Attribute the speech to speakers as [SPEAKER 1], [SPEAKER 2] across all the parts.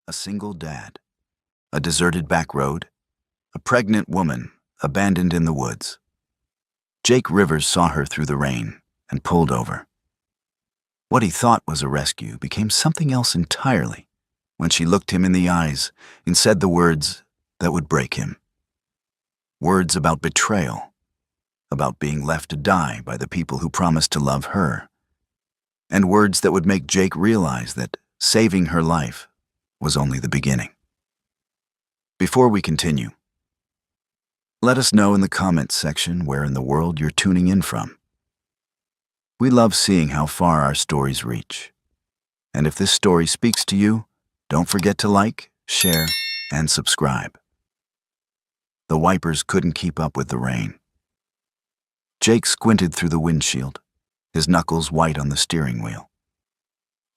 [SPEAKER 1] A single dad, a deserted back road, a pregnant woman abandoned in the woods. Jake Rivers saw her through the rain and pulled over. What he thought was a rescue became something else entirely when she looked him in the eyes and said the words that would break him. Words about betrayal, about being left to die by the people who promised to love her, and words that would make Jake realize that saving her life was only the beginning. Before we continue, let us know in the comments section where in the world you're tuning in from. We love seeing how far our stories reach. And if this story speaks to you, don't forget to like, share, and subscribe. The wipers couldn't keep up with the rain. Jake squinted through the windshield, his knuckles white on the steering wheel.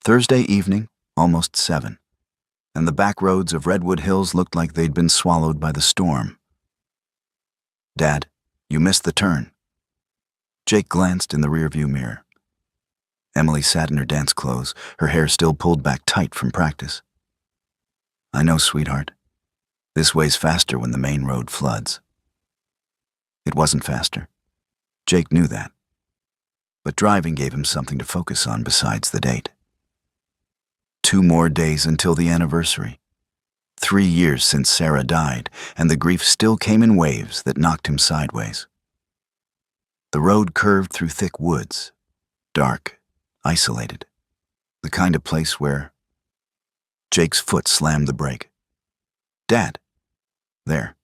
[SPEAKER 1] Thursday evening, almost 7, and the back roads of Redwood Hills looked like they'd been swallowed by the storm. "Dad, you missed the turn." Jake glanced in the rearview mirror. Emily sat in her dance clothes, her hair still pulled back tight from practice. "I know, sweetheart. This way's faster when the main road floods." It wasn't faster. Jake knew that. But driving gave him something to focus on besides the date. 2 more days until the anniversary. 3 years since Sarah died, and the grief still came in waves that knocked him sideways. The road curved through thick woods, dark, isolated, the kind of place where Jake's foot slammed the brake. "Dad." There,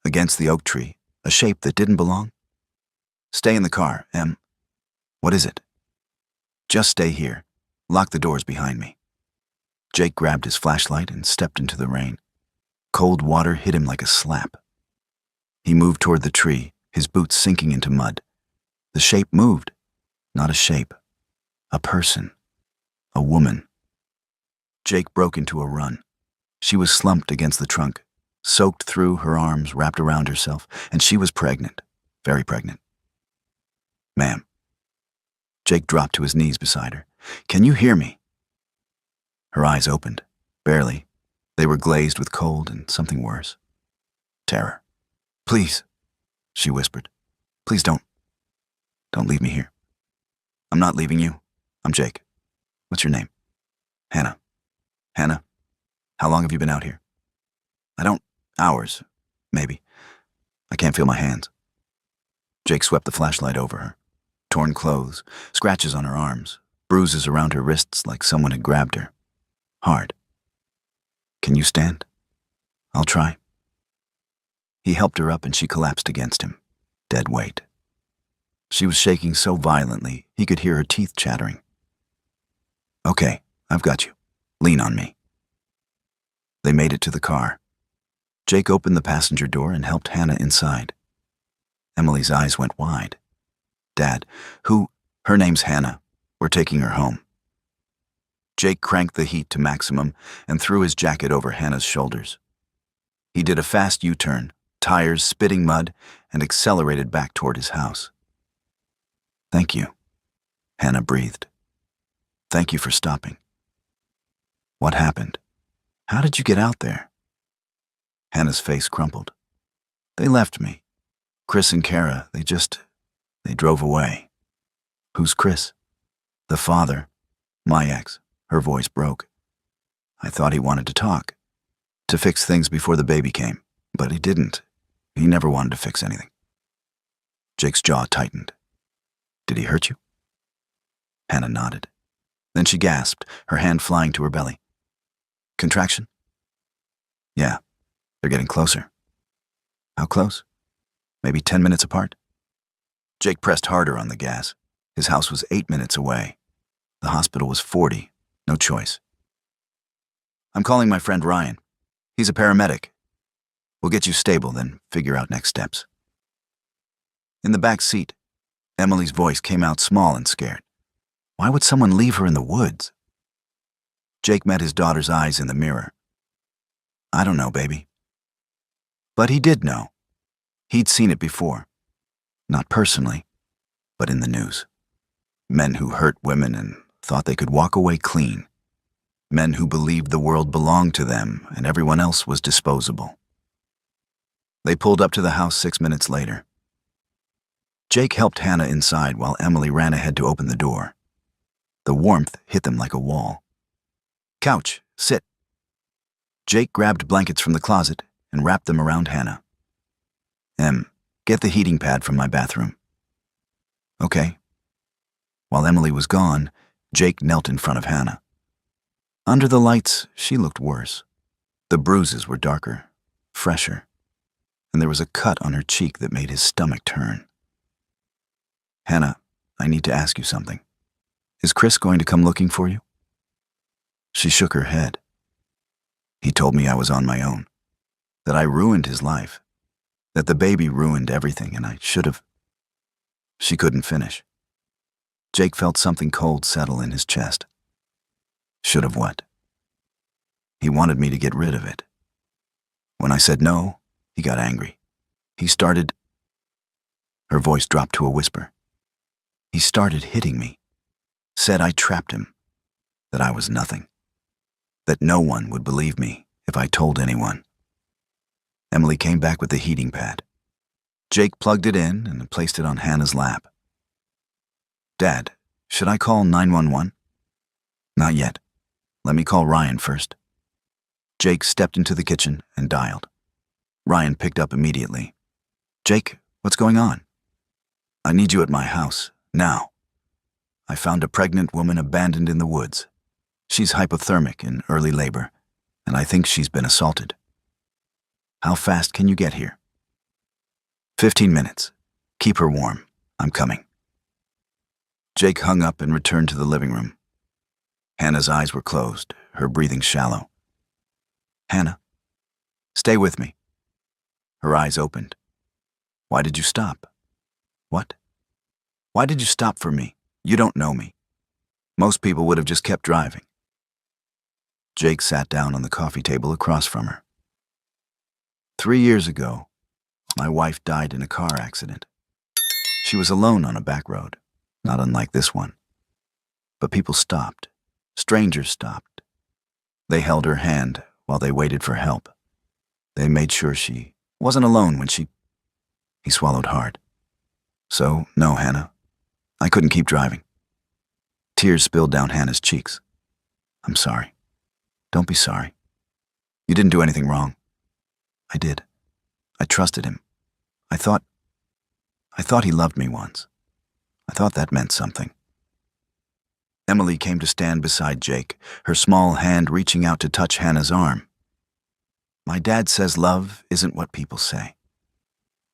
[SPEAKER 1] against the oak tree, a shape that didn't belong. "Stay in the car, Em." "What is it?" "Just stay here. Lock the doors behind me." Jake grabbed his flashlight and stepped into the rain. Cold water hit him like a slap. He moved toward the tree, his boots sinking into mud. The shape moved. Not a shape. A person. A woman. Jake broke into a run. She was slumped against the trunk, soaked through, her arms wrapped around herself, and she was pregnant. Very pregnant. "Ma'am." Jake dropped to his knees beside her. "Can you hear me?" Her eyes opened, barely. They were glazed with cold and something worse. Terror. "Please," she whispered. "Please don't leave me here." "I'm not leaving you. I'm Jake. What's your name?" "Hannah." "Hannah, how long have you been out here?" Hours, maybe. I can't feel my hands." Jake swept the flashlight over her. Torn clothes, scratches on her arms, bruises around her wrists like someone had grabbed her. Hard. "Can you stand?" "I'll try." He helped her up and she collapsed against him. Dead weight. She was shaking so violently he could hear her teeth chattering. "Okay, I've got you. Lean on me." They made it to the car. Jake opened the passenger door and helped Hannah inside. Emily's eyes went wide. "Dad, who?" "Her name's Hannah. We're taking her home." Jake cranked the heat to maximum and threw his jacket over Hannah's shoulders. He did a fast U-turn, tires spitting mud, and accelerated back toward his house. "Thank you," Hannah breathed. "Thank you for stopping." "What happened? How did you get out there?" Hannah's face crumpled. "They left me. Chris and Kara, they drove away." "Who's Chris?" "The father. My ex." Her voice broke. "I thought he wanted to talk. To fix things before the baby came. But he didn't. He never wanted to fix anything." Jake's jaw tightened. "Did he hurt you?" Hannah nodded. Then she gasped, her hand flying to her belly. "Contraction?" "Yeah. They're getting closer." "How close?" "Maybe 10 minutes apart." Jake pressed harder on the gas. His house was 8 minutes away. The hospital was 40. No choice. "I'm calling my friend Ryan. He's a paramedic. We'll get you stable, then figure out next steps." In the back seat, Emily's voice came out small and scared. Why would someone leave her in the woods? Jake met his daughter's eyes in the mirror. "I don't know, baby." But he did know. He'd seen it before. Not personally, but in the news. Men who hurt women and thought they could walk away clean. Men who believed the world belonged to them and everyone else was disposable. They pulled up to the house 6 minutes later. Jake helped Hannah inside while Emily ran ahead to open the door. The warmth hit them like a wall. "Couch, sit." Jake grabbed blankets from the closet and wrapped them around Hannah. Get the heating pad from my bathroom." "Okay." While Emily was gone, Jake knelt in front of Hannah. Under the lights, she looked worse. The bruises were darker, fresher, and there was a cut on her cheek that made his stomach turn. "Hannah, I need to ask you something. Is Chris going to come looking for you?" She shook her head. "He told me I was on my own, that I ruined his life, that the baby ruined everything, and I should have..." She couldn't finish. Jake felt something cold settle in his chest. Should have what? He wanted me to get rid of it. When I said no, he got angry. He started... Her voice dropped to a whisper. He started hitting me. Said I trapped him. That I was nothing. That no one would believe me if I told anyone. Emily came back with the heating pad. Jake plugged it in and placed it on Hannah's lap. "Dad, should I call 911? "Not yet. Let me call Ryan first." Jake stepped into the kitchen and dialed. Ryan picked up immediately. "Jake, what's going on?" "I need you at my house, now. I found a pregnant woman abandoned in the woods. She's hypothermic in early labor, and I think she's been assaulted. How fast can you get here?" 15 minutes. Keep her warm. I'm coming." Jake hung up and returned to the living room. Hannah's eyes were closed, her breathing shallow. "Hannah, stay with me." Her eyes opened. "Why did you stop?" "What?" "Why did you stop for me? You don't know me. Most people would have just kept driving." Jake sat down on the coffee table across from her. 3 years ago, my wife died in a car accident. She was alone on a back road, not unlike this one. But people stopped. Strangers stopped. They held her hand while they waited for help. They made sure she wasn't alone when she... He swallowed hard. "So, no, Hannah. I couldn't keep driving." Tears spilled down Hannah's cheeks. "I'm sorry." "Don't be sorry. You didn't do anything wrong." "I did. I trusted him. I thought he loved me once. I thought that meant something." Emily came to stand beside Jake, her small hand reaching out to touch Hannah's arm. "My dad says love isn't what people say.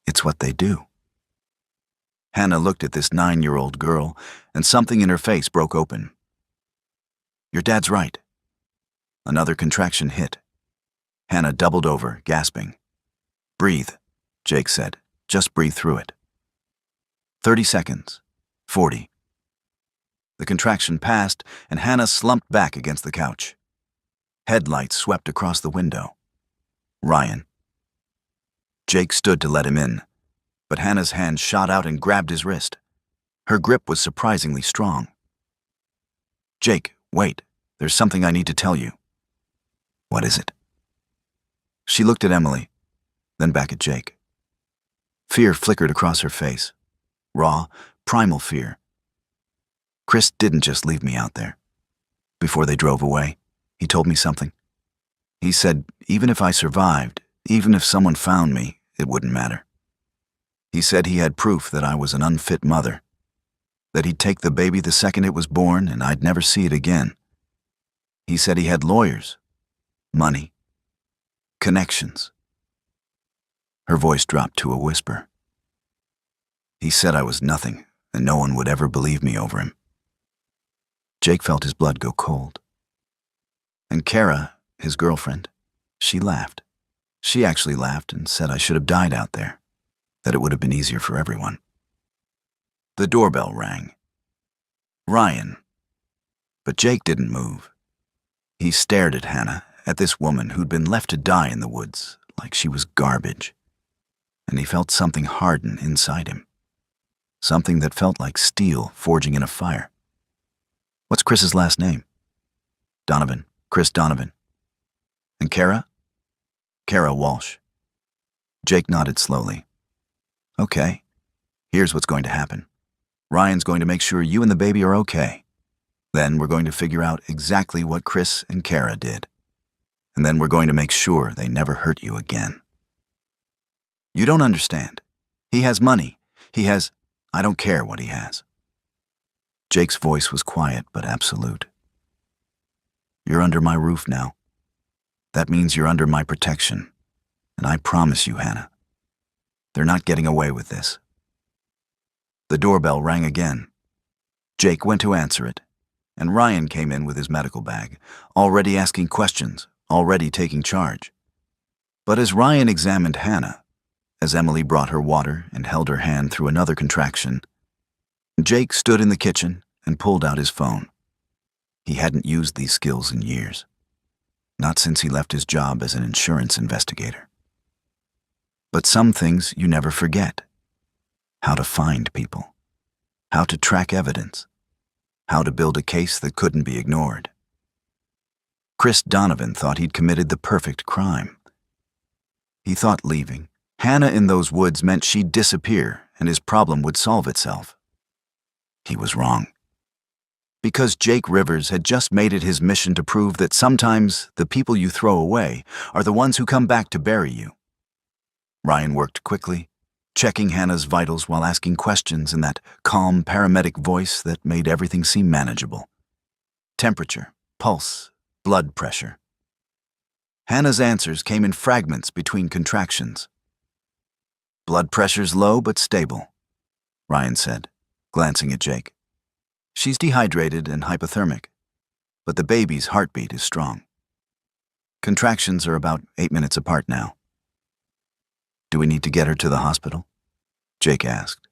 [SPEAKER 1] It's what they do." Hannah looked at this 9-year-old girl, and something in her face broke open. "Your dad's right." Another contraction hit. Hannah doubled over, gasping. "Breathe," Jake said. "Just breathe through it." 30 seconds. 40. The contraction passed, and Hannah slumped back against the couch. Headlights swept across the window. Ryan. Jake stood to let him in, but Hannah's hand shot out and grabbed his wrist. Her grip was surprisingly strong. "Jake, wait. There's something I need to tell you." "What is it?" She looked at Emily, then back at Jake. Fear flickered across her face. Raw, primal fear. "Chris didn't just leave me out there. Before they drove away, he told me something. He said even if I survived, even if someone found me, it wouldn't matter. He said he had proof that I was an unfit mother, that he'd take the baby the second it was born and I'd never see it again. He said he had lawyers, money, connections." Her voice dropped to a whisper. "He said I was nothing, and no one would ever believe me over him." Jake felt his blood go cold. And Kara, his girlfriend, she laughed. She actually laughed and said I should have died out there, that it would have been easier for everyone. The doorbell rang. Ryan. But Jake didn't move. He stared at Hannah, at this woman who'd been left to die in the woods, like she was garbage. And he felt something harden inside him. Something that felt like steel forging in a fire. "What's Chris's last name?" "Donovan." Chris Donovan. And Kara? Kara Walsh. Jake nodded slowly. Okay, here's what's going to happen. Ryan's going to make sure you and the baby are okay. Then we're going to figure out exactly what Chris and Kara did. And then we're going to make sure they never hurt you again. You don't understand. He has money. I don't care what he has. Jake's voice was quiet but absolute. You're under my roof now. That means you're under my protection. And I promise you, Hannah, they're not getting away with this. The doorbell rang again. Jake went to answer it, and Ryan came in with his medical bag, already asking questions, already taking charge. But as Ryan examined Hannah, as Emily brought her water and held her hand through another contraction, Jake stood in the kitchen and pulled out his phone. He hadn't used these skills in years, not since he left his job as an insurance investigator. But some things you never forget. How to find people, how to track evidence, how to build a case that couldn't be ignored. Chris Donovan thought he'd committed the perfect crime. He thought leaving Hannah in those woods meant she'd disappear and his problem would solve itself. He was wrong. Because Jake Rivers had just made it his mission to prove that sometimes the people you throw away are the ones who come back to bury you. Ryan worked quickly, checking Hannah's vitals while asking questions in that calm paramedic voice that made everything seem manageable. Temperature, pulse, blood pressure. Hannah's answers came in fragments between contractions. Blood pressure's low but stable, Ryan said, glancing at Jake. She's dehydrated and hypothermic, but the baby's heartbeat is strong. Contractions are about 8 minutes apart now. Do we need to get her to the hospital? Jake asked.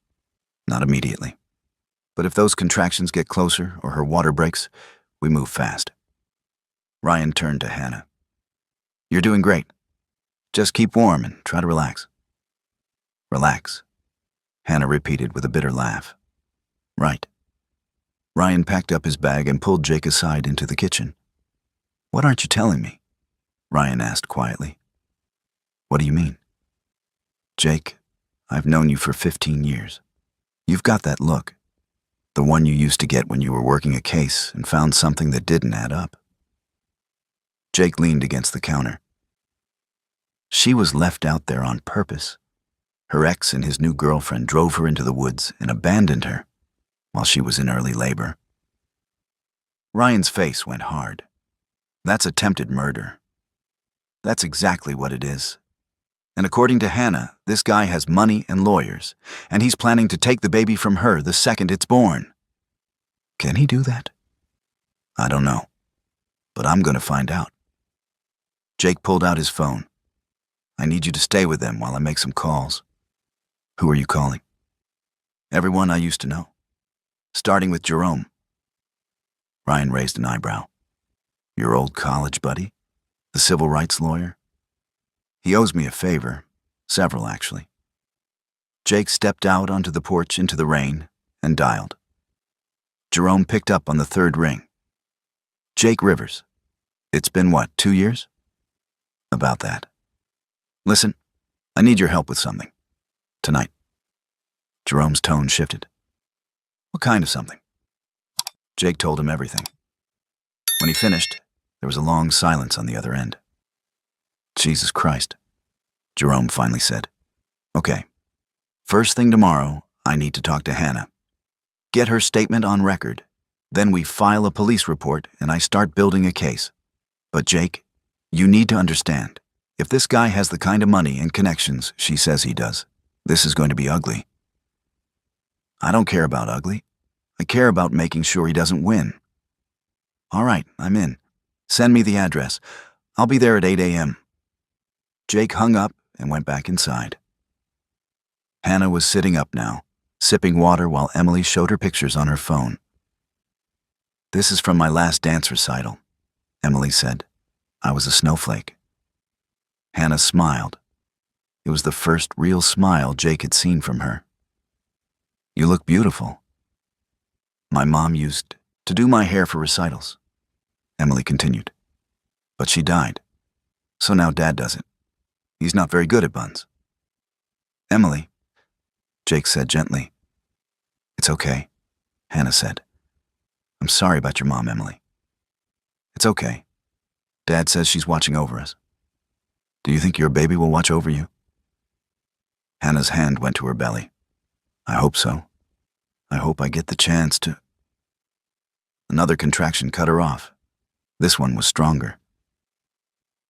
[SPEAKER 1] Not immediately. But if those contractions get closer or her water breaks, we move fast. Ryan turned to Hannah. You're doing great. Just keep warm and try to relax. Relax, Hannah repeated with a bitter laugh. Right. Ryan packed up his bag and pulled Jake aside into the kitchen. What aren't you telling me? Ryan asked quietly. What do you mean? Jake, I've known you for 15 years. You've got that look. The one you used to get when you were working a case and found something that didn't add up. Jake leaned against the counter. She was left out there on purpose. Her ex and his new girlfriend drove her into the woods and abandoned her while she was in early labor. Ryan's face went hard. That's attempted murder. That's exactly what it is. And according to Hannah, this guy has money and lawyers, and he's planning to take the baby from her the second it's born. Can he do that? I don't know, but I'm going to find out. Jake pulled out his phone. I need you to stay with them while I make some calls. Who are you calling? Everyone I used to know, starting with Jerome. Ryan raised an eyebrow. Your old college buddy? The civil rights lawyer? He owes me a favor, several actually. Jake stepped out onto the porch into the rain and dialed. Jerome picked up on the third ring. Jake Rivers. It's been what, 2 years? About that. Listen, I need your help with something. Tonight. Jerome's tone shifted. What kind of something? Jake told him everything. When he finished, there was a long silence on the other end. Jesus Christ, Jerome finally said. Okay, first thing tomorrow, I need to talk to Hannah. Get her statement on record. Then we file a police report and I start building a case. But Jake, you need to understand, if this guy has the kind of money and connections she says he does, this is going to be ugly. I don't care about ugly. I care about making sure he doesn't win. All right, I'm in. Send me the address. I'll be there at 8 a.m. Jake hung up and went back inside. Hannah was sitting up now, sipping water while Emily showed her pictures on her phone. This is from my last dance recital, Emily said. I was a snowflake. Hannah smiled. It was the first real smile Jake had seen from her. You look beautiful. My mom used to do my hair for recitals, Emily continued. But she died. So now Dad does it. He's not very good at buns. Emily, Jake said gently. It's okay, Hannah said. I'm sorry about your mom, Emily. It's okay. Dad says she's watching over us. Do you think your baby will watch over you? Hannah's hand went to her belly. I hope so. I hope I get the chance to... Another contraction cut her off. This one was stronger.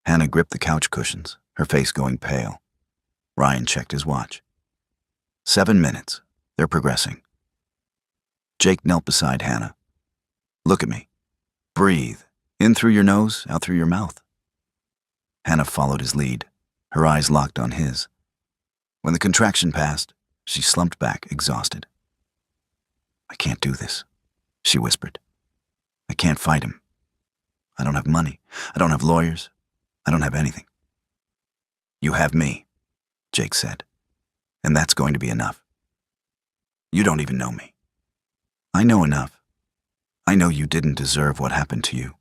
[SPEAKER 1] Hannah gripped the couch cushions, her face going pale. Ryan checked his watch. 7 minutes. They're progressing. Jake knelt beside Hannah. Look at me. Breathe. In through your nose, out through your mouth. Hannah followed his lead, her eyes locked on his. When the contraction passed, she slumped back, exhausted. I can't do this, she whispered. I can't fight him. I don't have money. I don't have lawyers. I don't have anything. You have me, Jake said, and that's going to be enough. You don't even know me. I know enough. I know you didn't deserve what happened to you.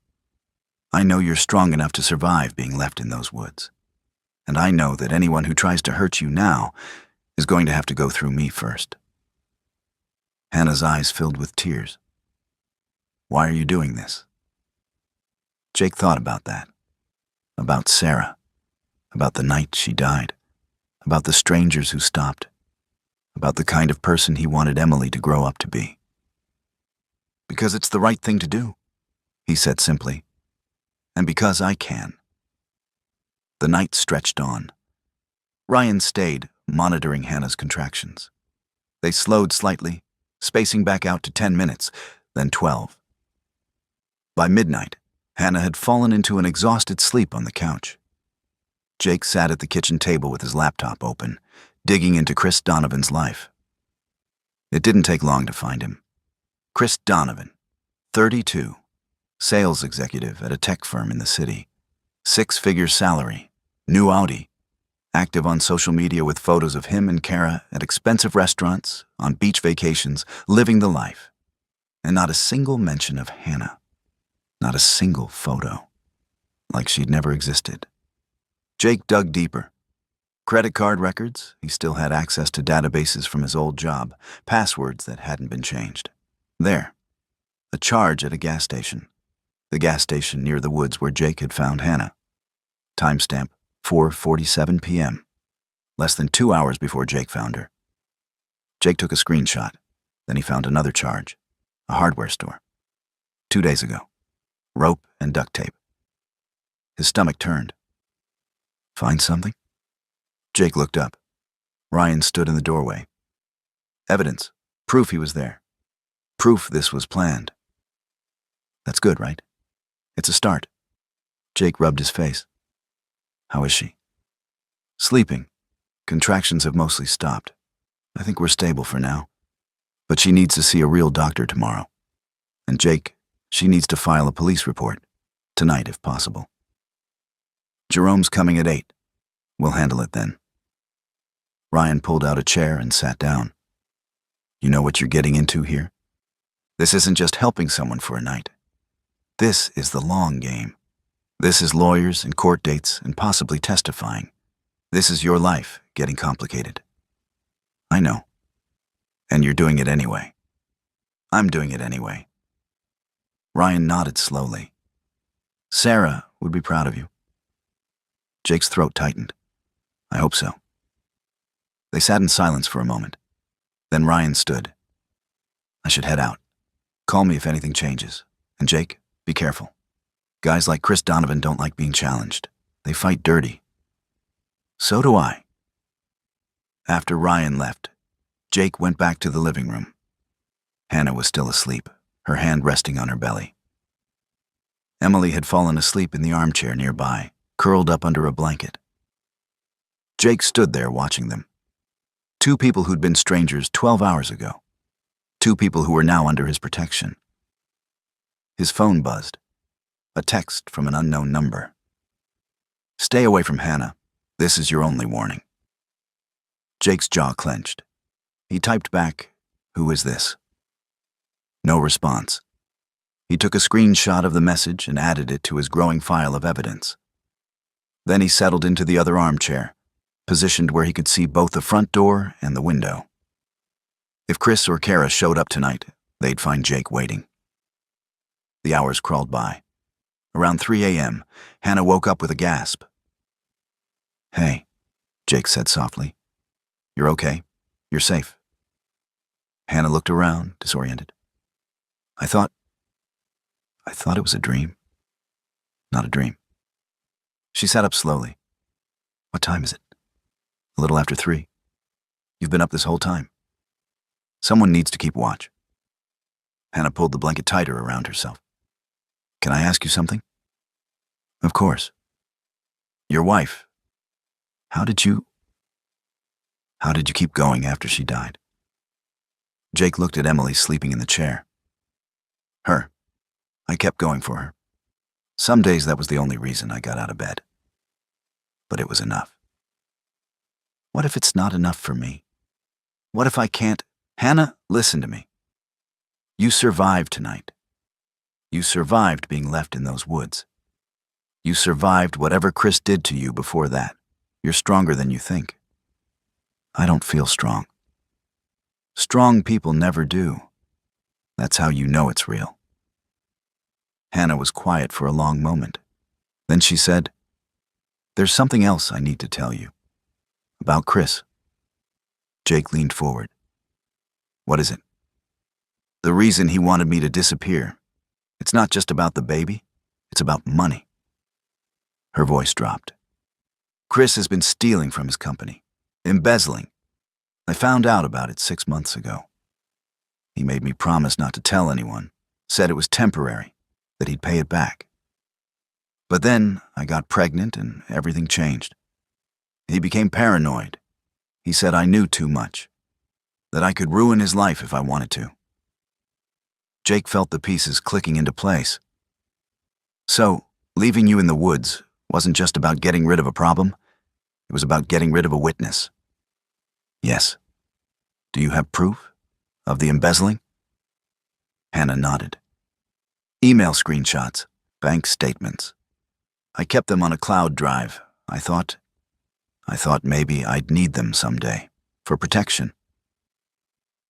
[SPEAKER 1] I know you're strong enough to survive being left in those woods. And I know that anyone who tries to hurt you now is going to have to go through me first. Hannah's eyes filled with tears. Why are you doing this? Jake thought about that. About Sarah. About the night she died. About the strangers who stopped. About the kind of person he wanted Emily to grow up to be. Because it's the right thing to do, he said simply. And because I can. The night stretched on. Ryan stayed, monitoring Hannah's contractions. They slowed slightly, spacing back out to 10 minutes, then 12. By midnight, Hannah had fallen into an exhausted sleep on the couch. Jake sat at the kitchen table with his laptop open, digging into Chris Donovan's life. It didn't take long to find him. Chris Donovan, 32, sales executive at a tech firm in the city, 6-figure salary, new Audi, active on social media with photos of him and Kara at expensive restaurants, on beach vacations, living the life. And not a single mention of Hannah. Not a single photo. Like she'd never existed. Jake dug deeper. Credit card records, he still had access to databases from his old job, passwords that hadn't been changed. There, a charge at a gas station. The gas station near the woods where Jake had found Hannah. Timestamp 4:47 p.m., less than 2 hours before Jake found her. Jake took a screenshot. Then he found another charge, a hardware store. 2 days ago. Rope and duct tape. His stomach turned. Find something? Jake looked up. Ryan stood in the doorway. Evidence. Proof he was there. Proof this was planned. That's good, right? It's a start. Jake rubbed his face. How is she? Sleeping. Contractions have mostly stopped. I think we're stable for now. But she needs to see a real doctor tomorrow. And Jake, she needs to file a police report. Tonight, if possible. Jerome's coming at 8. We'll handle it then. Ryan pulled out a chair and sat down. You know what you're getting into here? This isn't just helping someone for a night. This is the long game. This is lawyers and court dates and possibly testifying. This is your life getting complicated. I know. And you're doing it anyway. I'm doing it anyway. Ryan nodded slowly. Sarah would be proud of you. Jake's throat tightened. I hope so. They sat in silence for a moment. Then Ryan stood. I should head out. Call me if anything changes. And Jake, be careful. Guys like Chris Donovan don't like being challenged. They fight dirty. So do I. After Ryan left, Jake went back to the living room. Hannah was still asleep, her hand resting on her belly. Emily had fallen asleep in the armchair nearby, curled up under a blanket. Jake stood there watching them. 2 people who'd been strangers 12 hours ago. 2 people who were now under his protection. His phone buzzed. A text from an unknown number. Stay away from Hannah. This is your only warning. Jake's jaw clenched. He typed back, Who is this? No response. He took a screenshot of the message and added it to his growing file of evidence. Then he settled into the other armchair, positioned where he could see both the front door and the window. If Chris or Kara showed up tonight, they'd find Jake waiting. The hours crawled by. Around 3 a.m., Hannah woke up with a gasp. "Hey," Jake said softly. "You're okay? You're safe?" Hannah looked around, disoriented. I thought it was a dream. Not a dream." She sat up slowly. "What time is it?" "A little after 3. You've been up this whole time. Someone needs to keep watch." Hannah pulled the blanket tighter around herself. "Can I ask you something?" "Of course." "Your wife. How did you keep going after she died?" Jake looked at Emily sleeping in the chair. "Her. I kept going for her. Some days that was the only reason I got out of bed. But it was enough. What if it's not enough for me? What if I can't? Hannah, listen to me. You survived tonight. You survived being left in those woods. You survived whatever Chris did to you before that. You're stronger than you think. I don't feel strong. Strong people never do. That's how you know it's real." Hannah was quiet for a long moment. Then she said, "There's something else I need to tell you. About Chris." Jake leaned forward. "What is it?" "The reason he wanted me to disappear. It's not just about the baby. It's about money." Her voice dropped. "Chris has been stealing from his company. Embezzling. I found out about it 6 months ago. He made me promise not to tell anyone. Said it was temporary, that he'd pay it back. But then I got pregnant and everything changed. He became paranoid. He said I knew too much, that I could ruin his life if I wanted to." Jake felt the pieces clicking into place. "So, leaving you in the woods wasn't just about getting rid of a problem, it was about getting rid of a witness." "Yes. Do you have proof of the embezzling?" Hannah nodded. "Email screenshots, bank statements. I kept them on a cloud drive. I thought maybe I'd need them someday, for protection."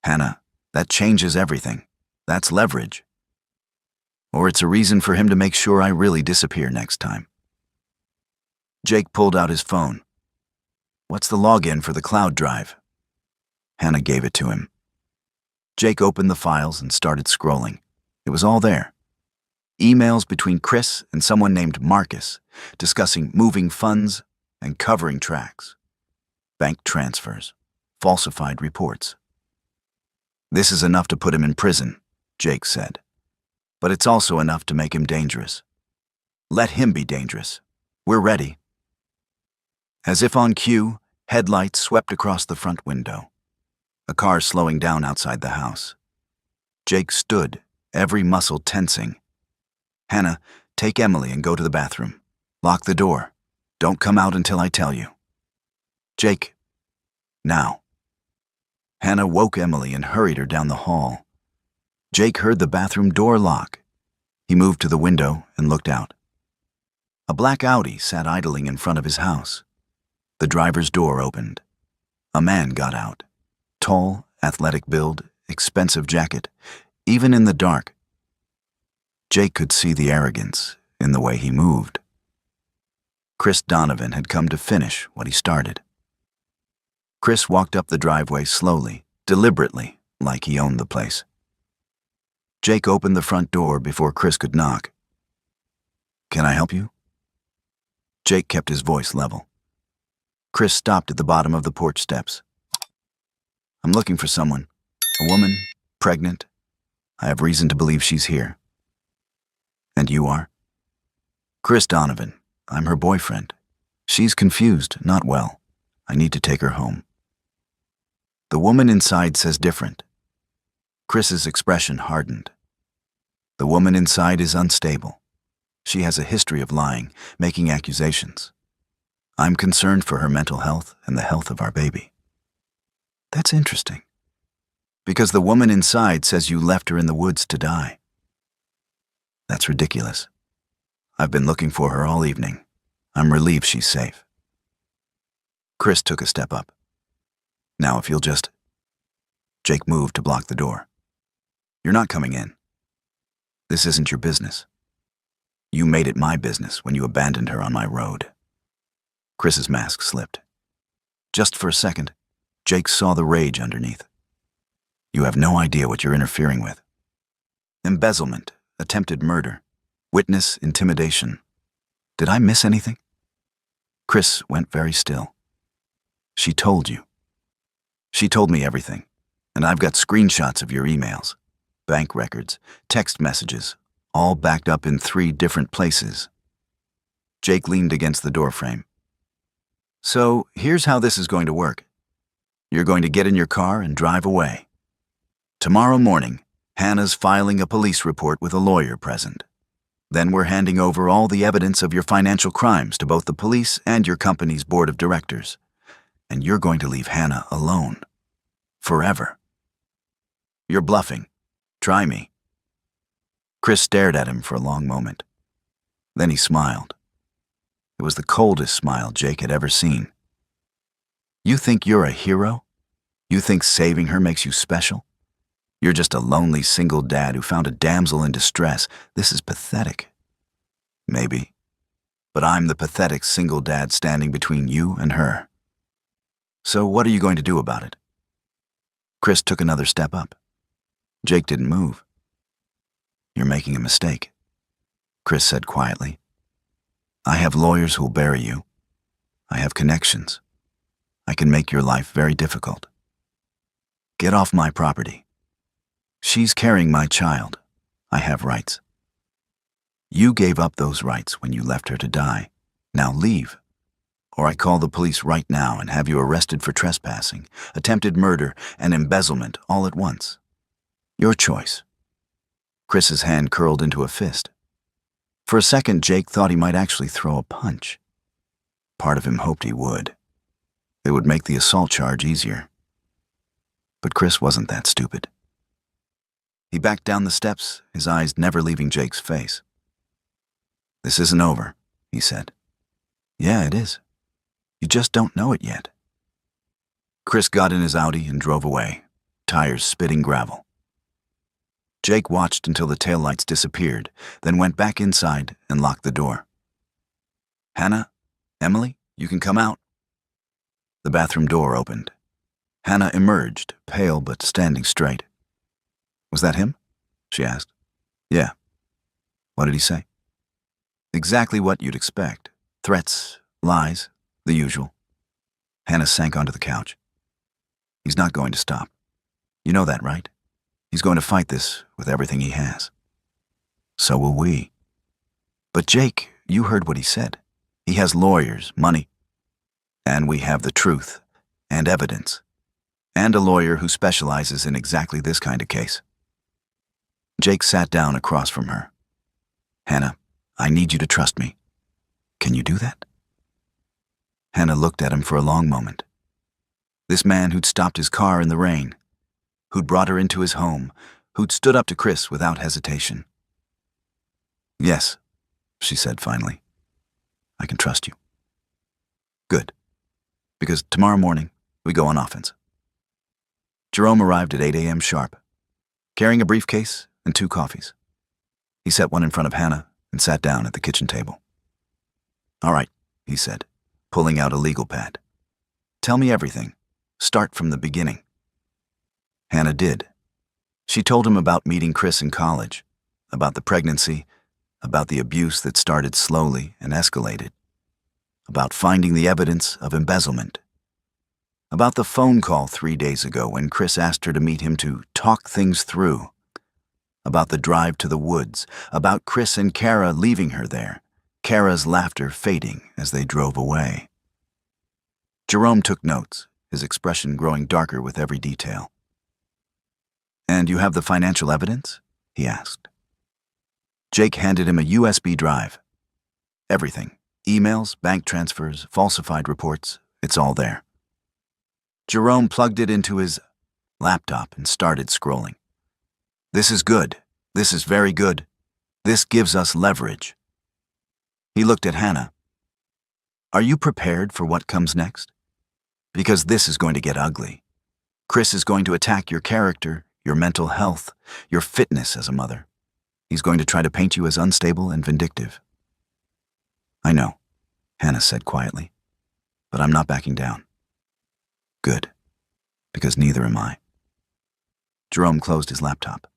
[SPEAKER 1] "Hannah, that changes everything. That's leverage. Or it's a reason for him to make sure I really disappear next time." Jake pulled out his phone. "What's the login for the cloud drive?" Hannah gave it to him. Jake opened the files and started scrolling. It was all there. Emails between Chris and someone named Marcus, discussing moving funds and covering tracks. Bank transfers. Falsified reports. "This is enough to put him in prison," Jake said. "But it's also enough to make him dangerous. Let him be dangerous. We're ready." As if on cue, headlights swept across the front window. A car slowing down outside the house. Jake stood, every muscle tensing. "Hannah, take Emily and go to the bathroom. Lock the door. Don't come out until I tell you." "Jake, now." Hannah woke Emily and hurried her down the hall. Jake heard the bathroom door lock. He moved to the window and looked out. A black Audi sat idling in front of his house. The driver's door opened. A man got out. Tall, athletic build, expensive jacket. Even in the dark, Jake could see the arrogance in the way he moved. Chris Donovan had come to finish what he started. Chris walked up the driveway slowly, deliberately, like he owned the place. Jake opened the front door before Chris could knock. "Can I help you?" Jake kept his voice level. Chris stopped at the bottom of the porch steps. "I'm looking for someone. A woman, pregnant. I have reason to believe she's here." "And you are?" "Chris Donovan. I'm her boyfriend. She's confused, not well. I need to take her home." The woman inside says different. Chris's expression hardened. The woman inside is unstable. She has a history of lying, making accusations. I'm concerned for her mental health and the health of our baby. That's interesting. Because the woman inside says you left her in the woods to die. That's ridiculous. I've been looking for her all evening. I'm relieved she's safe. Chris took a step up. Now if you'll just... Jake moved to block the door. You're not coming in. This isn't your business. You made it my business when you abandoned her on my road. Chris's mask slipped. Just for a second, Jake saw the rage underneath. You have no idea what you're interfering with. Embezzlement, attempted murder, witness intimidation. Did I miss anything? Chris went very still. She told you. She told me everything, and I've got screenshots of your emails, bank records, text messages, all backed up in 3 different places. Jake leaned against the doorframe. So here's how this is going to work. You're going to get in your car and drive away. Tomorrow morning, Hannah's filing a police report with a lawyer present. Then we're handing over all the evidence of your financial crimes to both the police and your company's board of directors. And you're going to leave Hannah alone. Forever. You're bluffing. Try me. Chris stared at him for a long moment. Then he smiled. It was the coldest smile Jake had ever seen. You think you're a hero? You think saving her makes you special? You're just a lonely single dad who found a damsel in distress. This is pathetic. Maybe. But I'm the pathetic single dad standing between you and her. So what are you going to do about it? Chris took another step up. Jake didn't move. You're making a mistake, Chris said quietly. I have lawyers who'll bury you. I have connections. I can make your life very difficult. Get off my property. She's carrying my child. I have rights. You gave up those rights when you left her to die. Now leave, or I call the police right now and have you arrested for trespassing, attempted murder, and embezzlement all at once. Your choice. Chris's hand curled into a fist. For a second, Jake thought he might actually throw a punch. Part of him hoped he would. It would make the assault charge easier. But Chris wasn't that stupid. He backed down the steps, his eyes never leaving Jake's face. This isn't over, he said. Yeah, it is. You just don't know it yet. Chris got in his Audi and drove away, tires spitting gravel. Jake watched until the taillights disappeared, then went back inside and locked the door. Hannah, Emily, you can come out. The bathroom door opened. Hannah emerged, pale but standing straight. Was that him? She asked. Yeah. What did he say? Exactly what you'd expect. Threats, lies, the usual. Hannah sank onto the couch. He's not going to stop. You know that, right? He's going to fight this with everything he has. So will we. But Jake, you heard what he said. He has lawyers, money. And we have the truth and evidence. And a lawyer who specializes in exactly this kind of case. Jake sat down across from her. Hannah, I need you to trust me. Can you do that? Hannah looked at him for a long moment. This man who'd stopped his car in the rain, who'd brought her into his home, who'd stood up to Chris without hesitation. Yes, she said finally. I can trust you. Good. Because tomorrow morning, we go on offense. Jerome arrived at 8 a.m. sharp, carrying a briefcase and 2 coffees. He set one in front of Hannah and sat down at the kitchen table. All right, he said, pulling out a legal pad. Tell me everything. Start from the beginning. Hannah did. She told him about meeting Chris in college, about the pregnancy, about the abuse that started slowly and escalated, about finding the evidence of embezzlement, about the phone call 3 days ago when Chris asked her to meet him to talk things through, about the drive to the woods, about Chris and Kara leaving her there, Kara's laughter fading as they drove away. Jerome took notes, his expression growing darker with every detail. And you have the financial evidence? He asked. Jake handed him a USB drive. Everything. Emails, bank transfers, falsified reports, it's all there. Jerome plugged it into his laptop and started scrolling. This is good. This is very good. This gives us leverage. He looked at Hannah. Are you prepared for what comes next? Because this is going to get ugly. Chris is going to attack your character, your mental health, your fitness as a mother. He's going to try to paint you as unstable and vindictive. I know, Hannah said quietly, but I'm not backing down. Good, because neither am I. Jerome closed his laptop.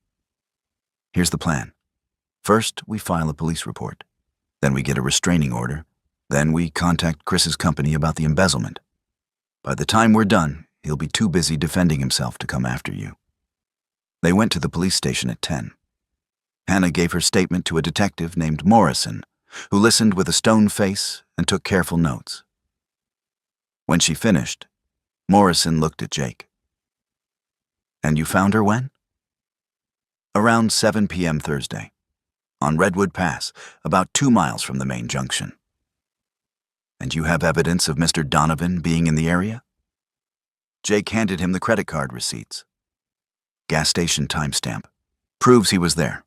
[SPEAKER 1] Here's the plan. First, we file a police report. Then we get a restraining order. Then we contact Chris's company about the embezzlement. By the time we're done, he'll be too busy defending himself to come after you. They went to the police station at 10. Hannah gave her statement to a detective named Morrison, who listened with a stone face and took careful notes. When she finished, Morrison looked at Jake. And you found her when? Around 7 p.m. Thursday, on Redwood Pass, about 2 miles from the main junction. And you have evidence of Mr. Donovan being in the area? Jake handed him the credit card receipts. Gas station timestamp. Proves he was there.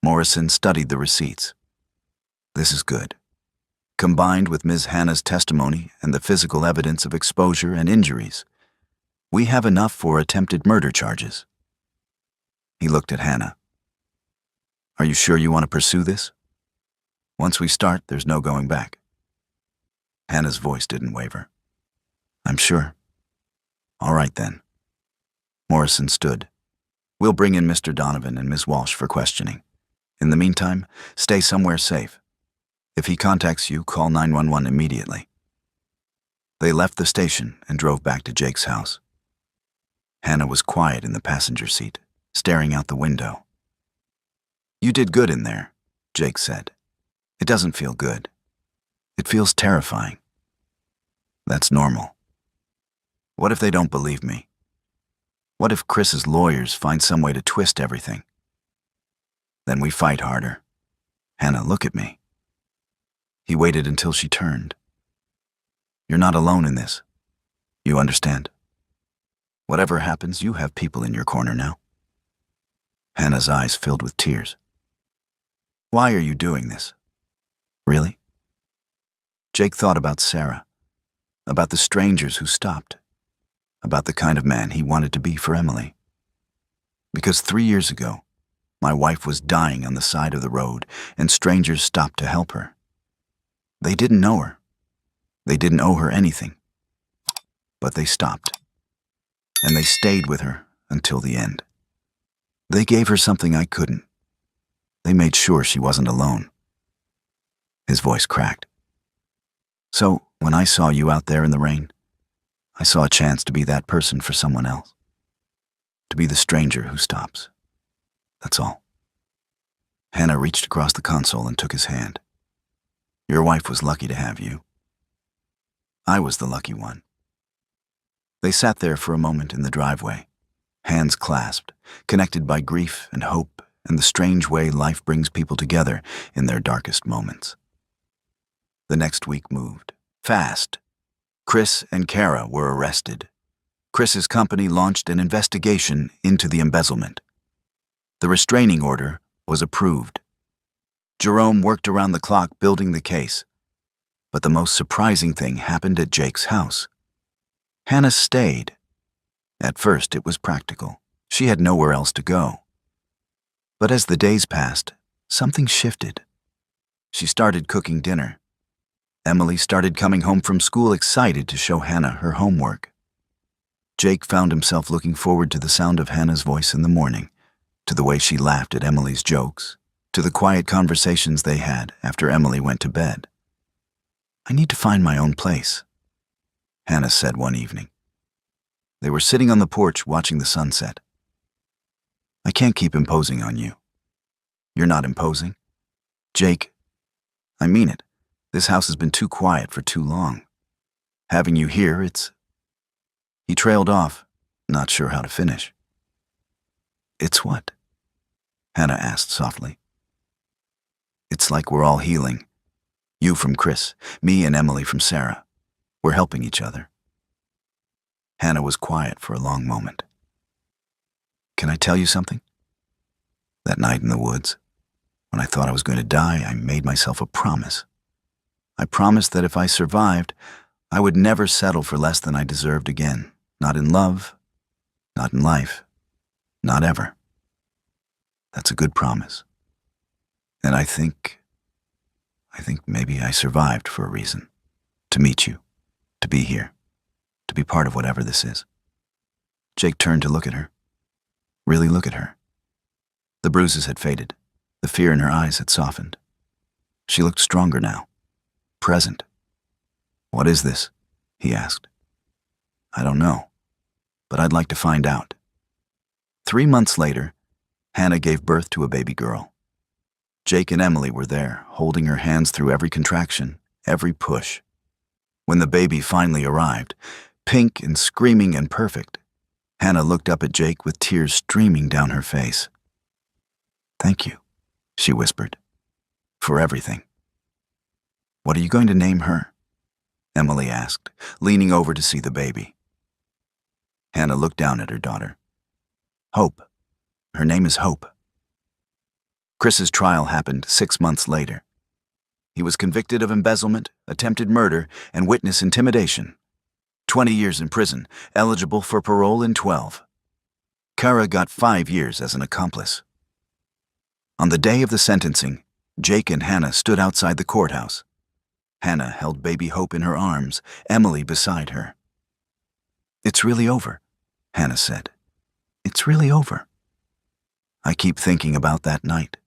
[SPEAKER 1] Morrison studied the receipts. This is good. Combined with Ms. Hannah's testimony and the physical evidence of exposure and injuries, we have enough for attempted murder charges. He looked at Hannah. Are you sure you want to pursue this? Once we start, there's no going back. Hannah's voice didn't waver. I'm sure. All right then. Morrison stood. We'll bring in Mr. Donovan and Ms. Walsh for questioning. In the meantime, stay somewhere safe. If he contacts you, call 911 immediately. They left the station and drove back to Jake's house. Hannah was quiet in the passenger seat, staring out the window. You did good in there, Jake said. It doesn't feel good. It feels terrifying. That's normal. What if they don't believe me? What if Chris's lawyers find some way to twist everything? Then we fight harder. Hannah, look at me. He waited until she turned. You're not alone in this. You understand? Whatever happens, you have people in your corner now. Hannah's eyes filled with tears. Why are you doing this? Really? Jake thought about Sarah, about the strangers who stopped, about the kind of man he wanted to be for Emily. Because 3 years ago, my wife was dying on the side of the road, and strangers stopped to help her. They didn't know her. They didn't owe her anything. But they stopped. And they stayed with her until the end. They gave her something I couldn't. They made sure she wasn't alone. His voice cracked. So, when I saw you out there in the rain, I saw a chance to be that person for someone else. To be the stranger who stops. That's all. Hannah reached across the console and took his hand. Your wife was lucky to have you. I was the lucky one. They sat there for a moment in the driveway, hands clasped, connected by grief and hope and the strange way life brings people together in their darkest moments. The next week moved fast. Chris and Kara were arrested. Chris's company launched an investigation into the embezzlement. The restraining order was approved. Jerome worked around the clock building the case. But the most surprising thing happened at Jake's house. Hannah stayed. At first, it was practical. She had nowhere else to go. But as the days passed, something shifted. She started cooking dinner. Emily started coming home from school excited to show Hannah her homework. Jake found himself looking forward to the sound of Hannah's voice in the morning, to the way she laughed at Emily's jokes, to the quiet conversations they had after Emily went to bed. I need to find my own place, Hannah said one evening. They were sitting on the porch watching the sunset. I can't keep imposing on you. You're not imposing. Jake, I mean it. This house has been too quiet for too long. Having you here, it's... He trailed off, not sure how to finish. It's what? Hannah asked softly. It's like we're all healing. You from Chris, me and Emily from Sarah. We're helping each other. Hannah was quiet for a long moment. Can I tell you something? That night in the woods, When I thought I was going to die, I made myself a promise. I promised that if I survived, I would never settle for less than I deserved again. Not in love, not in life, not ever. That's a good promise. And I think maybe I survived for a reason. To meet you, to be here, to be part of whatever this is. Jake turned to look at her. Really look at her. The bruises had faded. The fear in her eyes had softened. She looked stronger now. Present. "What is this?" he asked. "I don't know, but I'd like to find out." 3 months later, Hannah gave birth to a baby girl. Jake and Emily were there, holding her hands through every contraction, every push. When the baby finally arrived, pink and screaming and perfect, Hannah looked up at Jake with tears streaming down her face. "Thank you," she whispered, "for everything." "What are you going to name her?" Emily asked, leaning over to see the baby. Hannah looked down at her daughter. "Hope. Her name is Hope." Chris's trial happened 6 months later. He was convicted of embezzlement, attempted murder, and witness intimidation. 20 years in prison, eligible for parole in 12. Kara got 5 years as an accomplice. On the day of the sentencing, Jake and Hannah stood outside the courthouse. Hannah held baby Hope in her arms, Emily beside her. "It's really over," Hannah said. "It's really over." I keep thinking about that night,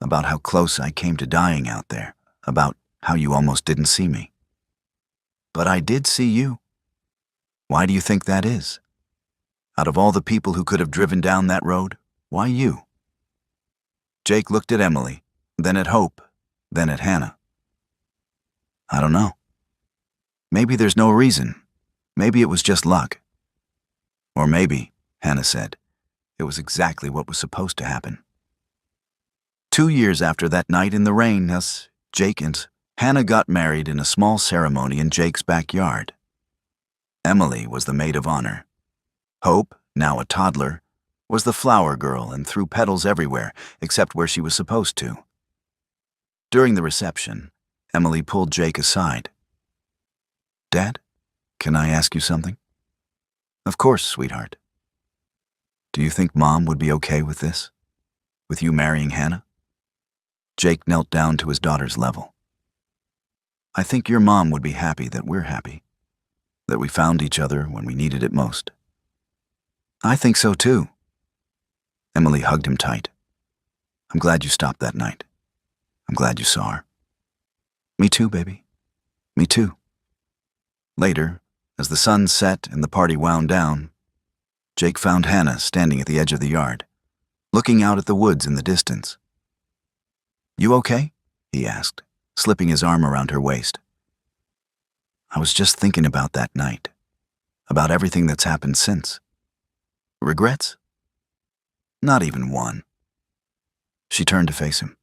[SPEAKER 1] about how close I came to dying out there, about how you almost didn't see me. But I did see you. Why do you think that is? Out of all the people who could have driven down that road, why you? Jake looked at Emily, then at Hope, then at Hannah. "I don't know. Maybe there's no reason. Maybe it was just luck. Or maybe," Hannah said, "it was exactly what was supposed to happen." 2 years after that night in the rain, Jake and Hannah got married in a small ceremony in Jake's backyard. Emily was the maid of honor. Hope, now a toddler, was the flower girl and threw petals everywhere except where she was supposed to. During the reception, Emily pulled Jake aside. "Dad, can I ask you something?" "Of course, sweetheart." "Do you think Mom would be okay with this? With you marrying Hannah?" Jake knelt down to his daughter's level. "I think your mom would be happy that we're happy, that we found each other when we needed it most." "I think so too." Emily hugged him tight. "I'm glad you stopped that night. I'm glad you saw her." "Me too, baby. Me too." Later, as the sun set and the party wound down, Jake found Hannah standing at the edge of the yard, looking out at the woods in the distance. "You okay?" he asked, slipping his arm around her waist. "I was just thinking about that night, about everything that's happened since. Regrets? Not even one." She turned to face him.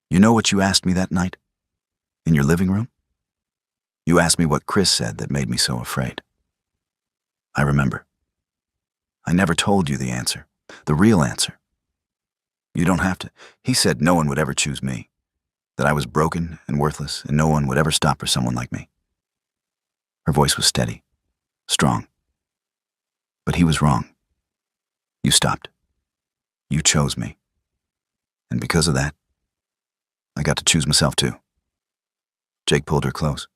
[SPEAKER 1] "You know what you asked me that night? In your living room? You asked me what Chris said that made me so afraid. I remember. I never told you the answer, the real answer. You don't have to. He said no one would ever choose me, that I was broken and worthless and no one would ever stop for someone like me." Her voice was steady, strong. "But he was wrong. You stopped. You chose me. And because of that, I got to choose myself too." Jake pulled her close.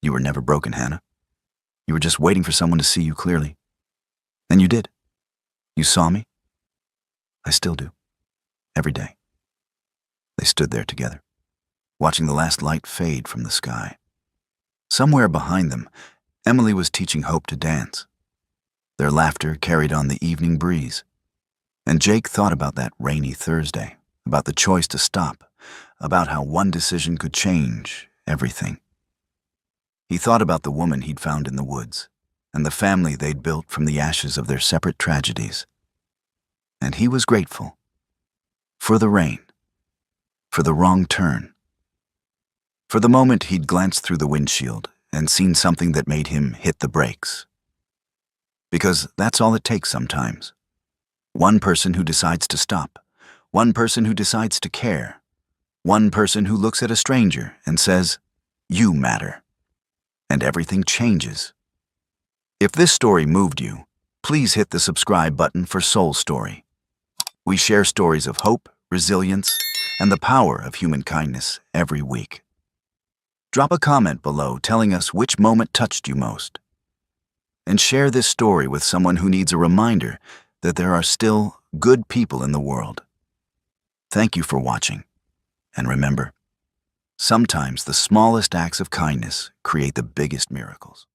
[SPEAKER 1] "You were never broken, Hannah. You were just waiting for someone to see you clearly. And you did. You saw me. I still do. Every day." They stood there together, watching the last light fade from the sky. Somewhere behind them, Emily was teaching Hope to dance. Their laughter carried on the evening breeze. And Jake thought about that rainy Thursday, about the choice to stop, about how one decision could change everything. He thought about the woman he'd found in the woods, and the family they'd built from the ashes of their separate tragedies. And he was grateful. For the rain. For the wrong turn. For the moment he'd glanced through the windshield and seen something that made him hit the brakes. Because that's all it takes sometimes. One person who decides to stop. one person who decides to care, one person who looks at a stranger and says, "You matter," and everything changes. If this story moved you, please hit the subscribe button for Soul Story. We share stories of hope, resilience, and the power of human kindness every week. Drop a comment below telling us which moment touched you most. And share this story with someone who needs a reminder that there are still good people in the world. Thank you for watching. And remember, sometimes the smallest acts of kindness create the biggest miracles.